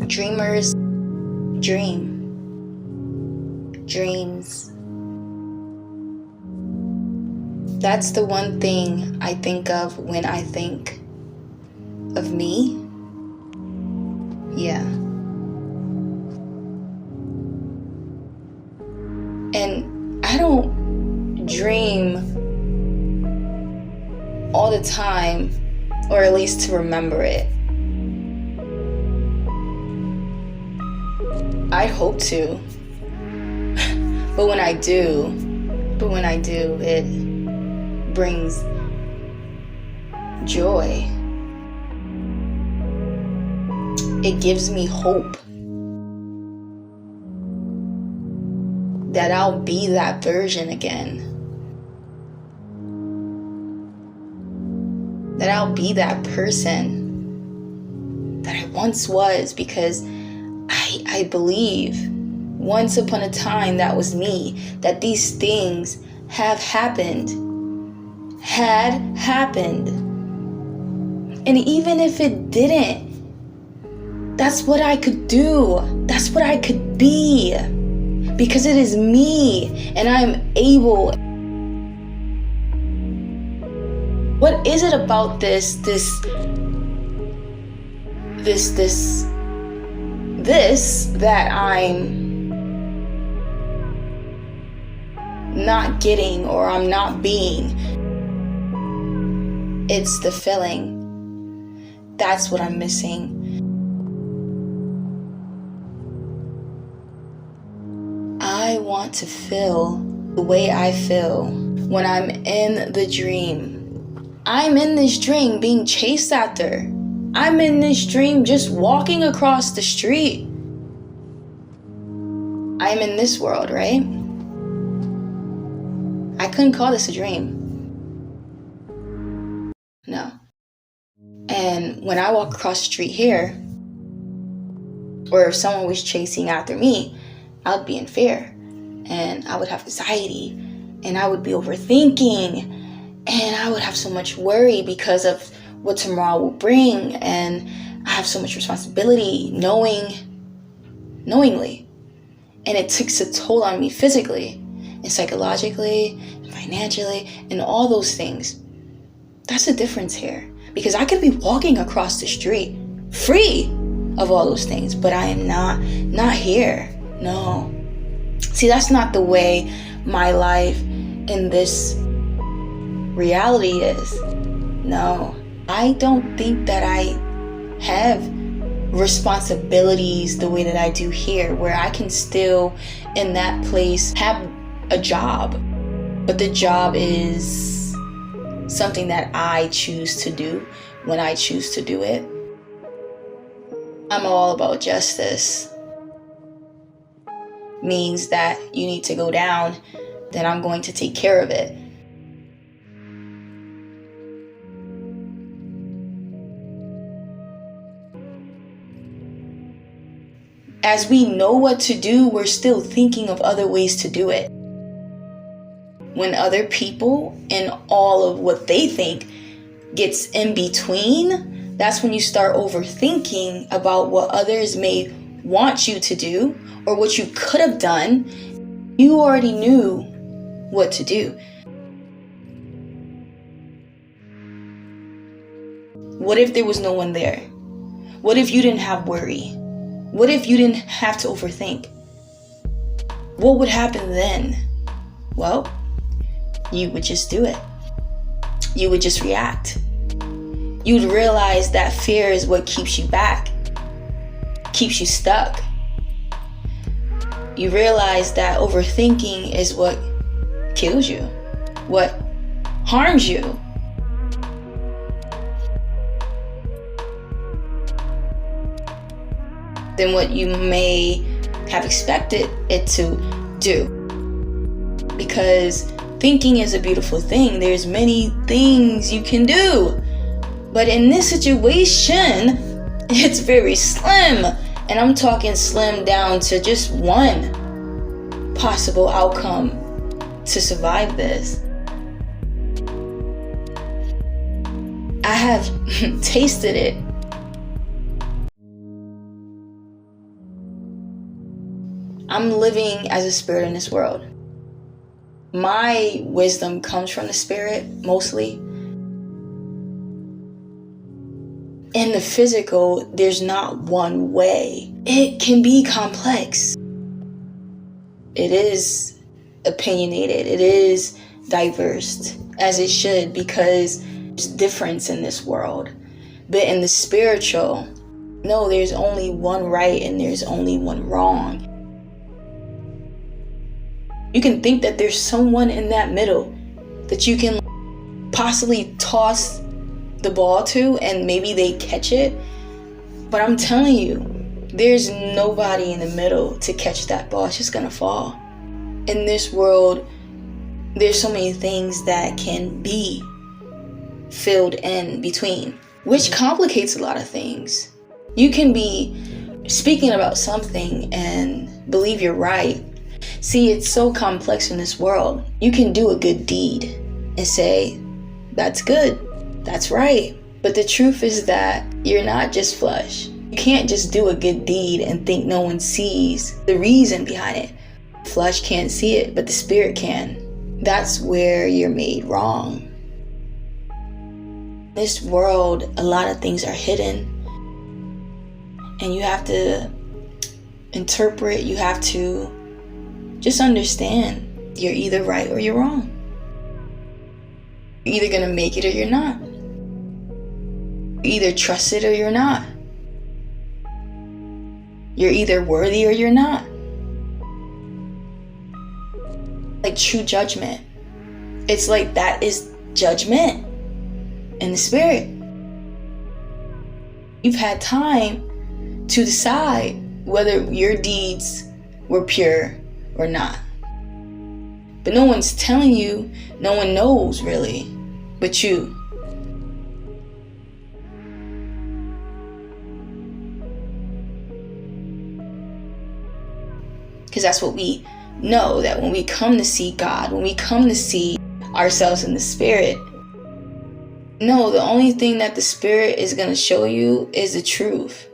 Dreamers dream. Dreams. That's the one thing I think of when I think of me. Yeah. And I don't dream all the time, or at least to remember it. I'd hope to. But when I do, it brings joy. It gives me hope that I'll be that version again. That I'll be that person that I once was, because I believe once upon a time that was me, that these things had happened. And even if it didn't, that's what I could do. That's what I could be. Because it is me, and I'm able. What is it about this that I'm not getting, or I'm not being? It's the feeling. That's what I'm missing. I want to feel the way I feel when I'm in the dream. I'm in this dream being chased after. I'm in this dream just walking across the street. I'm in this world, right? I couldn't call this a dream. No. And when I walk across the street here, or if someone was chasing after me, I would be in fear, and I would have anxiety, and I would be overthinking, and I would have so much worry because of what tomorrow will bring, and I have so much responsibility knowingly, and it takes a toll on me physically and psychologically and financially and all those things. That's the difference here, because I could be walking across the street free of all those things, but I am not here. No. See, that's not the way my life in this reality is. No. I don't think that I have responsibilities the way that I do here, where I can still, in that place, have a job. But the job is something that I choose to do when I choose to do it. I'm all about justice. Means that you need to go down, then I'm going to take care of it. As we know what to do, we're still thinking of other ways to do it. When other people and all of what they think gets in between, that's when you start overthinking about what others may want you to do or what you could have done. You already knew what to do. What if there was no one there? What if you didn't have worry? What if you didn't have to overthink? What would happen then? Well, you would just do it. You would just react. You'd realize that fear is what keeps you back, keeps you stuck. You realize that overthinking is what kills you, what harms you. Than what you may have expected it to do. Because thinking is a beautiful thing. There's many things you can do. But in this situation, it's very slim. And I'm talking slim down to just one possible outcome to survive this. I have tasted it. I'm living as a spirit in this world. My wisdom comes from the spirit mostly. In the physical, there's not one way. It can be complex. It is opinionated. It is diverse, as it should, because there's difference in this world. But in the spiritual, no, there's only one right and there's only one wrong. You can think that there's someone in that middle that you can possibly toss the ball to and maybe they catch it. But I'm telling you, there's nobody in the middle to catch that ball. It's just gonna fall. In this world, there's so many things that can be filled in between, which complicates a lot of things. You can be speaking about something and believe you're right. See, it's so complex in this world. You can do a good deed and say, that's good, that's right. But the truth is that you're not just flesh. You can't just do a good deed and think no one sees the reason behind it. Flesh can't see it, but the spirit can. That's where you're made wrong. In this world, a lot of things are hidden. And you have to interpret, you have to just understand you're either right or you're wrong. You're either gonna make it or you're not. You either trust it or you're not. You're either worthy or you're not. Like true judgment. It's like that is judgment in the spirit. You've had time to decide whether your deeds were pure or not. But no one's telling you, no one knows really, but you. Because that's what we know, that when we come to see God, when we come to see ourselves in the spirit, no, the only thing that the spirit is going to show you is the truth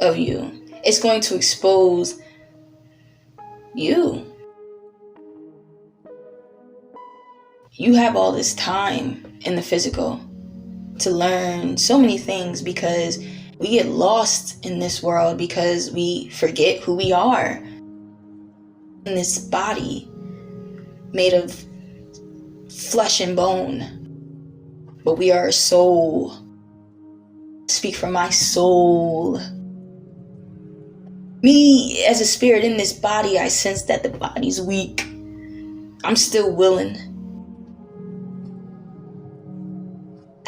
of you. It's going to expose you. You have all this time in the physical to learn so many things, because we get lost in this world because we forget who we are. In this body made of flesh and bone, but we are a soul. Speak for my soul. Me as a spirit in this body, I sense that the body's weak. I'm still willing.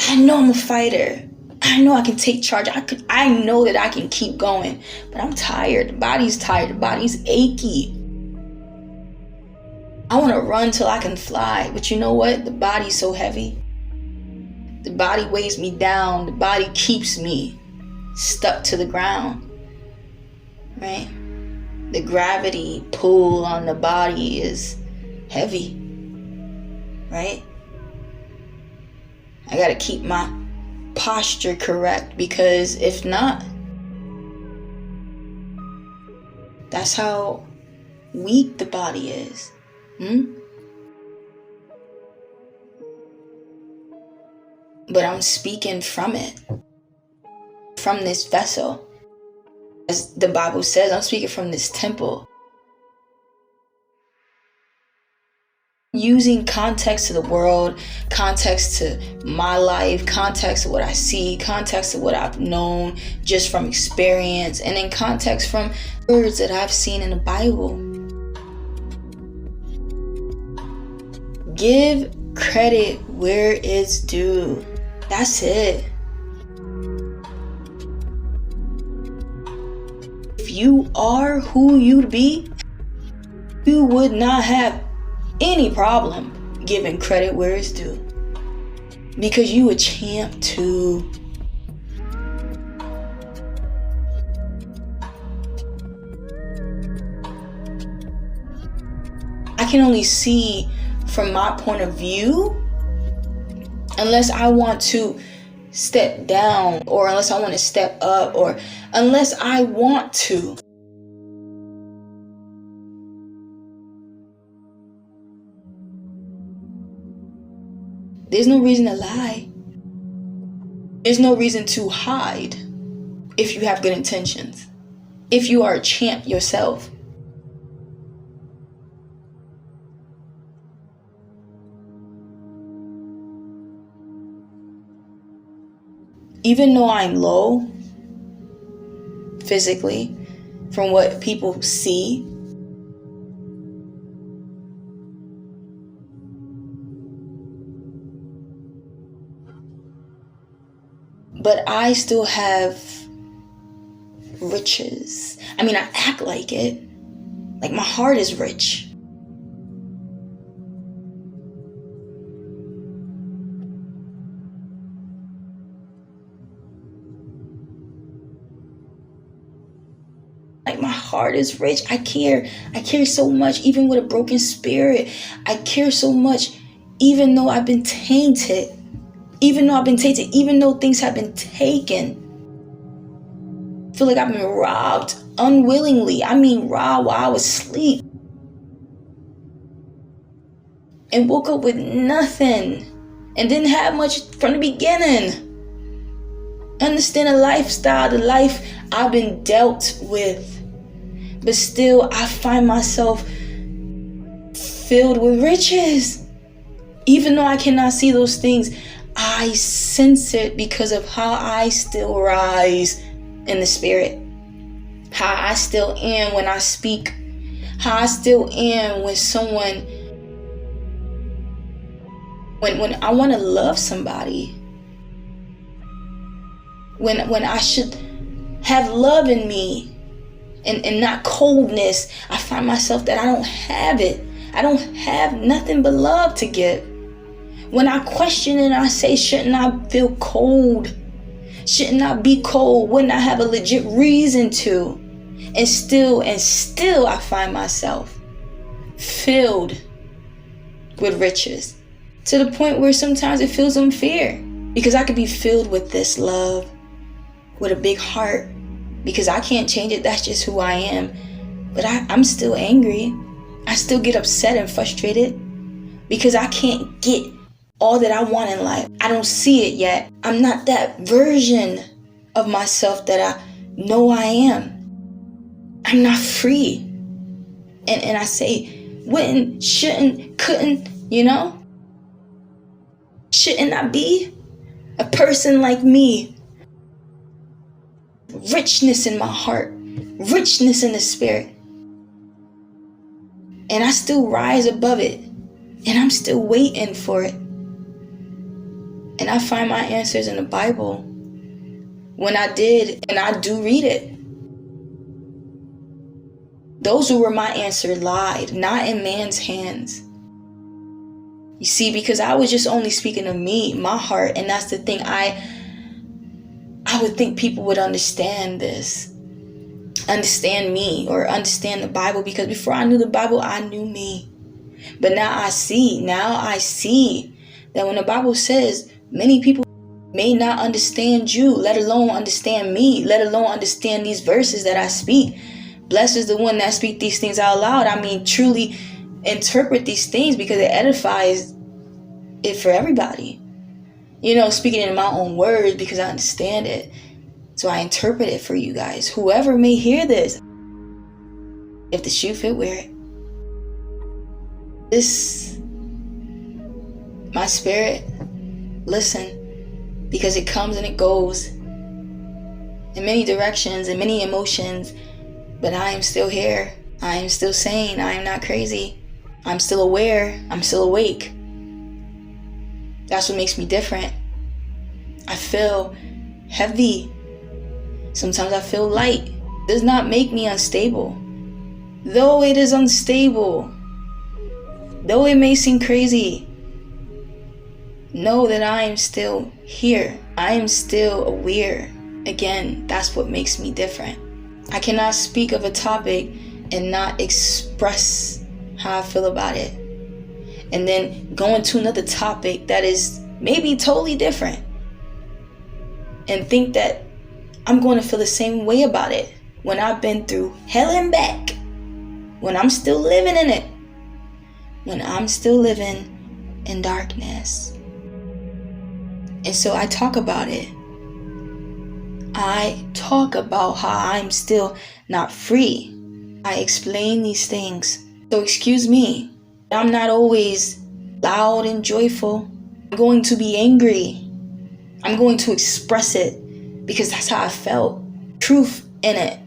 I know I'm a fighter. I know I can take charge. I know that I can keep going, but I'm tired. The body's tired. The body's achy. I want to run till I can fly, but you know what? The body's so heavy. The body weighs me down. The body keeps me stuck to the ground, right? The gravity pull on the body is heavy, right? I gotta keep my posture correct, because if not, that's how weak the body is. But I'm speaking from it, from this vessel. As the Bible says, I'm speaking from this temple. Using context to the world, context to my life, context to what I see, context to what I've known just from experience, and in context from words that I've seen in the Bible. Give credit where it's due. That's it. If you are who you'd be, you would not have any problem giving credit where it's due, because you a champ too. I can only see from my point of view, unless I want to step down, or unless I want to step up, or unless I want to. There's no reason to lie. There's no reason to hide if you have good intentions. If you are a champ yourself. Even though I'm low physically from what people see, but I still have riches. I mean, I act like it. Like my heart is rich. Like my heart is rich. I care so much, even with a broken spirit. I care so much, even though I've been tainted. Even though things have been taken. I feel like I've been robbed unwillingly. I mean, robbed while I was asleep. And woke up with nothing. And didn't have much from the beginning. Understand the lifestyle, the life I've been dealt with. But still, I find myself filled with riches. Even though I cannot see those things, I sense it because of how I still rise in the spirit. How I still am when I speak. How I still am when someone, when I want to love somebody. When I should have love in me and not coldness, I find myself that I don't have it. I don't have nothing but love to give. When I question and I say, shouldn't I feel cold? Shouldn't I be cold? Wouldn't I have a legit reason to? And still I find myself filled with riches. To the point where sometimes it feels unfair. Because I could be filled with this love, with a big heart. Because I can't change it. That's just who I am. But I'm still angry. I still get upset and frustrated. Because I can't get all that I want in life. I don't see it yet. I'm not that version of myself that I know I am. I'm not free. And I say, wouldn't, shouldn't, couldn't, Shouldn't I be a person like me? Richness in my heart. Richness in the spirit. And I still rise above it. And I'm still waiting for it. And I find my answers in the Bible. When I did, and I do read it. Those who were my answer lied, not in man's hands. You see, because I was just only speaking of me, my heart, and that's the thing. I would think people would understand this. Understand me, or understand the Bible, because before I knew the Bible, I knew me. But now I see that when the Bible says many people may not understand you, let alone understand me, let alone understand these verses that I speak. Blessed is the one that speak these things out loud. I mean, truly interpret these things, because it edifies it for everybody. Speaking in my own words, because I understand it. So I interpret it for you guys. Whoever may hear this, if the shoe fit, wear it. This, my spirit, listen, because it comes and it goes in many directions and many emotions, but I am still here. I am still sane. I am not crazy. I'm still aware. I'm still awake. That's what makes me different. I feel heavy. Sometimes I feel light. It does not make me unstable. Though it is unstable, though it may seem crazy, know that I am still here. I am still aware. Again, that's what makes me different. I cannot speak of a topic and not express how I feel about it. And then go into another topic that is maybe totally different. And think that I'm going to feel the same way about it when I've been through hell and back. When I'm still living in it. When I'm still living in darkness. And so I talk about it. I talk about how I'm still not free. I explain these things. So excuse me, I'm not always loud and joyful. I'm going to be angry. I'm going to express it because that's how I felt. Truth in it.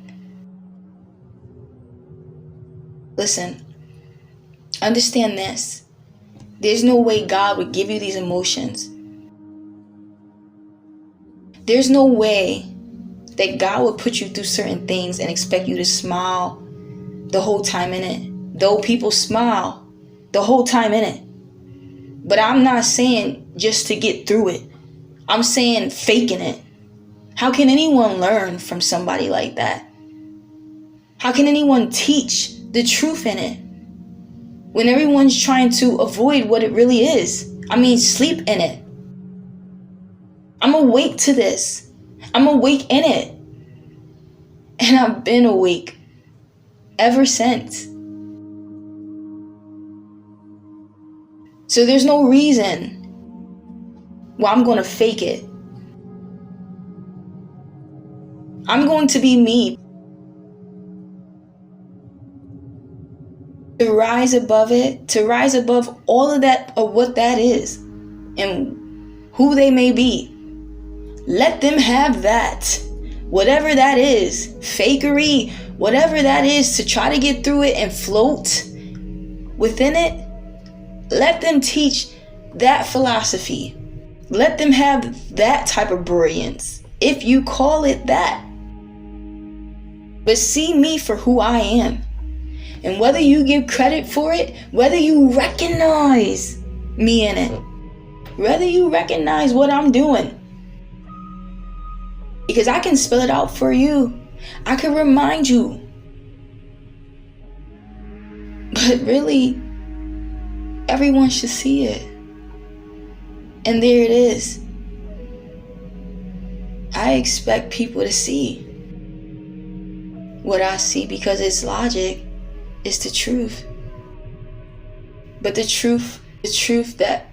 Listen, understand this. There's no way God would give you these emotions. There's no way that God would put you through certain things and expect you to smile the whole time in it. Though people smile the whole time in it. But I'm not saying just to get through it. I'm saying faking it. How can anyone learn from somebody like that? How can anyone teach the truth in it when everyone's trying to avoid what it really is? I mean, sleep in it. I'm awake to this. I'm awake in it. And I've been awake ever since. So there's no reason why I'm going to fake it. I'm going to be me. To rise above it, to rise above all of that, of what that is and who they may be. Let them have that. Whatever that is, fakery, whatever that is, to try to get through it and float within it. Let them teach that philosophy. Let them have that type of brilliance, if you call it that. But see me for who I am. And whether you give credit for it, whether you recognize me in it, whether you recognize what I'm doing. Because I can spell it out for you. I can remind you. But really, everyone should see it. And there it is. I expect people to see what I see because it's logic. It's the truth. But the truth that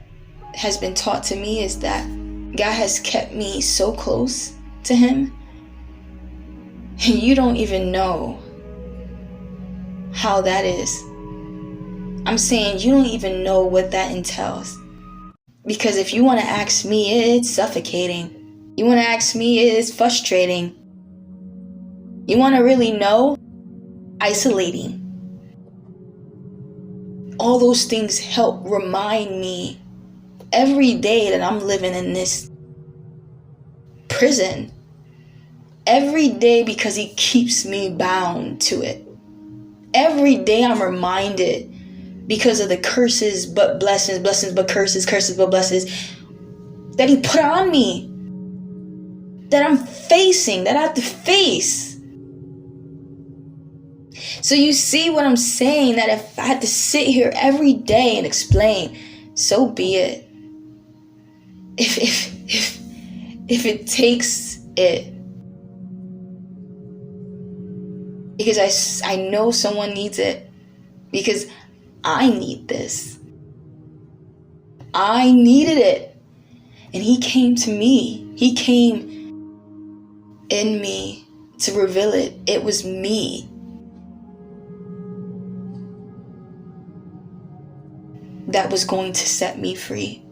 has been taught to me is that God has kept me so close to Him. And you don't even know how that is. I'm saying you don't even know what that entails. Because if you want to ask me, it's suffocating. You want to ask me, it's frustrating. You want to really know? Isolating. All those things help remind me every day that I'm living in this prison. Every day, because He keeps me bound to it. Every day I'm reminded, because of the curses but blessings, blessings but curses, curses but blessings, that He put on me, that I'm facing, that I have to face. So you see what I'm saying, that if I had to sit here every day and explain, so be it. If it takes it. Because I know someone needs it. Because I need this. I needed it. And He came to me. He came in me to reveal it. It was me. That was going to set me free.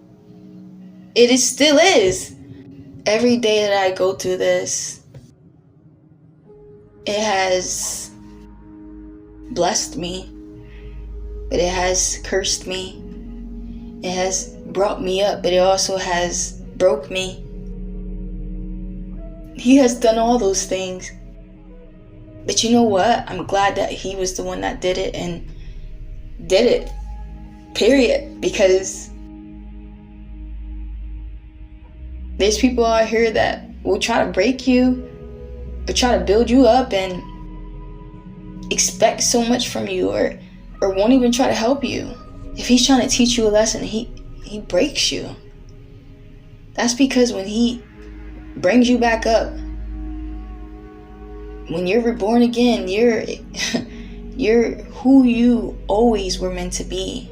It still is. Every day that I go through this, it has blessed me, but it has cursed me. It has brought me up, but it also has broke me. He has done all those things. But you know what? I'm glad that He was the one that did it and did it. Period. Because there's people out here that will try to break you or try to build you up and expect so much from you or won't even try to help you. If He's trying to teach you a lesson, he breaks you. That's because when He brings you back up, when you're reborn again, you're who you always were meant to be.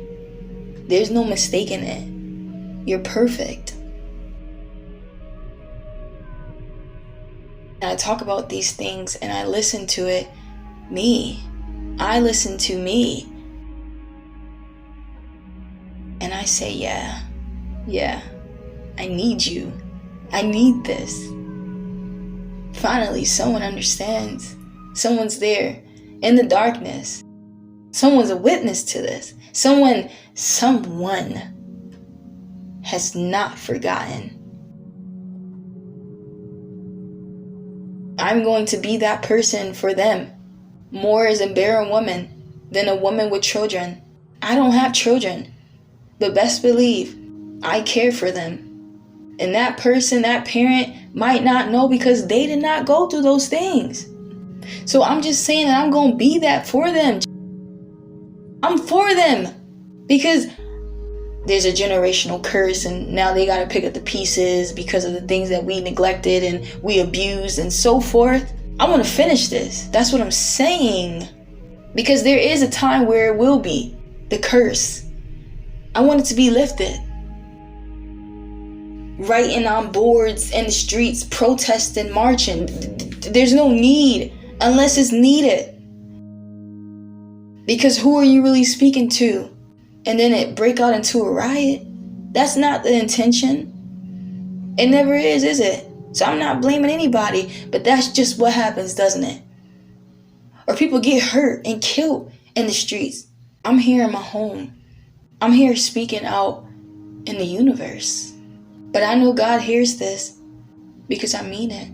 There's no mistake in it. You're perfect. I talk about these things and I listen to it, I listen to me. And I say, yeah, I need you. I need this. Finally, someone understands. Someone's there in the darkness. Someone's a witness to this. Someone has not forgotten. I'm going to be that person for them. More as a barren woman than a woman with children. I don't have children, but best believe I care for them. And that person, that parent might not know because they did not go through those things. So I'm just saying that I'm going to be that for them. I'm for them because there's a generational curse and now they got to pick up the pieces because of the things that we neglected and we abused and so forth. I want to finish this. That's what I'm saying. Because there is a time where it will be the curse. I want it to be lifted. Writing on boards in the streets, protesting, marching. There's no need unless it's needed. Because who are you really speaking to? And then it break out into a riot? That's not the intention. It never is it? So I'm not blaming anybody, but that's just what happens, doesn't it? Or people get hurt and killed in the streets. I'm here in my home. I'm here speaking out in the universe. But I know God hears this because I mean it.